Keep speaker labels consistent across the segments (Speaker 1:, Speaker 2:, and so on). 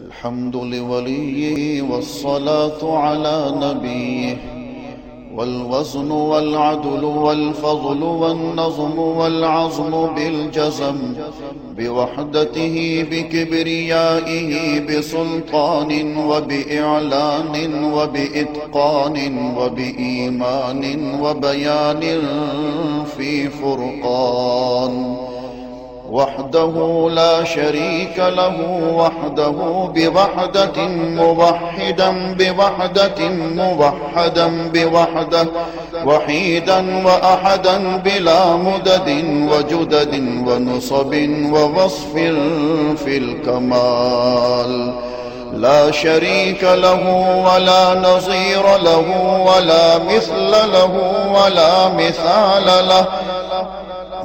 Speaker 1: الحمد لوليه والصلاة على نبيه، والوزن والعدل والفضل والنظم والعظم بالجزم، بوحدته بكبريائه بسلطان وبإعلان وبإتقان وبإيمان وبيان في فرقان، وحده لا شريك له، وحده بوحدة موحدا بوحدة موحدا بوحدة، وحيدا وأحدا بلا مدد وجدد ونصب ووصف في الكمال، لا شريك له ولا نظير له ولا مثل له ولا مثال له،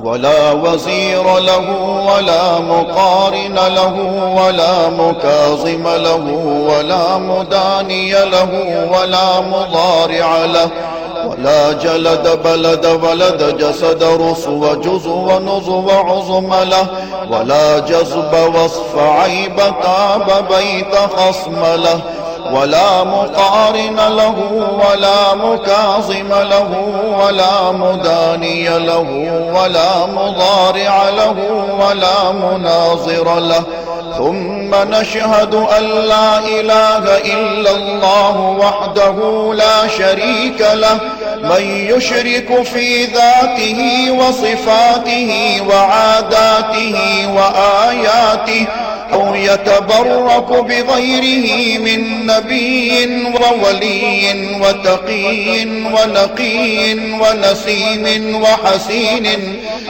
Speaker 1: ولا وزير له ولا مقارن له ولا مكاظم له ولا مداني له ولا مضارع له، ولا جلد بلد ولد جسد رسو جزو ونزو عظم له، ولا جذب وصف عيب تاب بيت خصم له، ولا مقارن له ولا مكاظم له ولا مداني له ولا مضارع له ولا مناظر له. ثم نشهد أن لا إله إلا الله وحده لا شريك له، من يشرك في ذاته وصفاته وعاداته وآياته أو يتبرك بغيره من نبي وولي وتقي ونقي ونسيم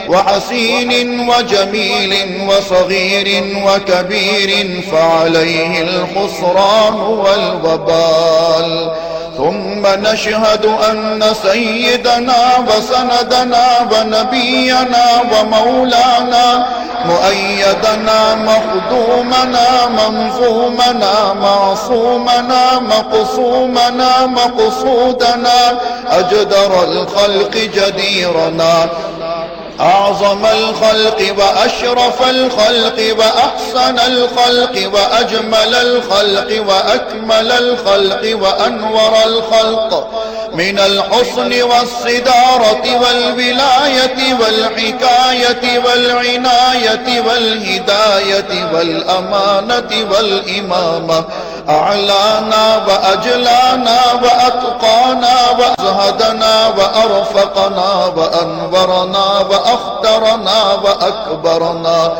Speaker 1: وحسين وجميل وصغير وكبير فعليه الخسران والوبال. ثم نشهد أن سيدنا وسندنا ونبينا ومولانا مؤيدنا مخدومنا منظومنا معصومنا مقصومنا مقصودنا أجدر الخلق جديرنا أعظم الخلق وأشرف الخلق وأحسن الخلق وأجمل الخلق وأكمل الخلق وأنور الخلق، من الحسن والصدارة والولاية والحكاية والعناية والهداية والأمانة والإمامة، أعلانا وأجلانا وأتقانا وأزهدنا وأرفقنا وأنورنا وأخطرنا وأكبرنا،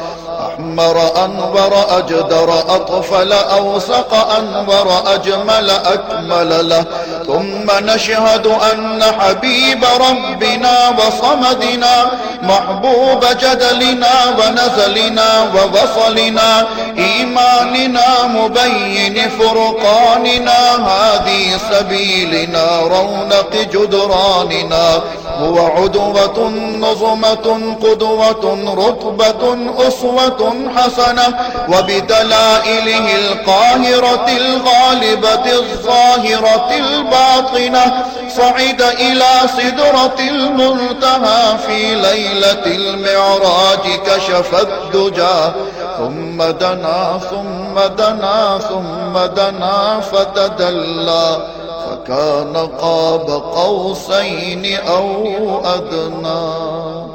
Speaker 1: أحمر أنور أجدر أطفل أوسق أنور أجمل أكمل له. ثم نشهد أن حبيب ربنا وصمدنا محبوب جدلنا ونزلنا ووصلنا إيماننا مبين فرقاننا هادي سبيلنا رونق جدراننا، هو عدوة نظمة قدوة رتبة أسوة حسنة، وبدلائله القاهرة الغالبة الظاهرة الباطنة صعد إلى سدرة المنتهى في ليلة المعراج كشف الدجى، ثم دنا ثم دنا ثم دنا فتدلى فكان قاب قوسين أو أدنى.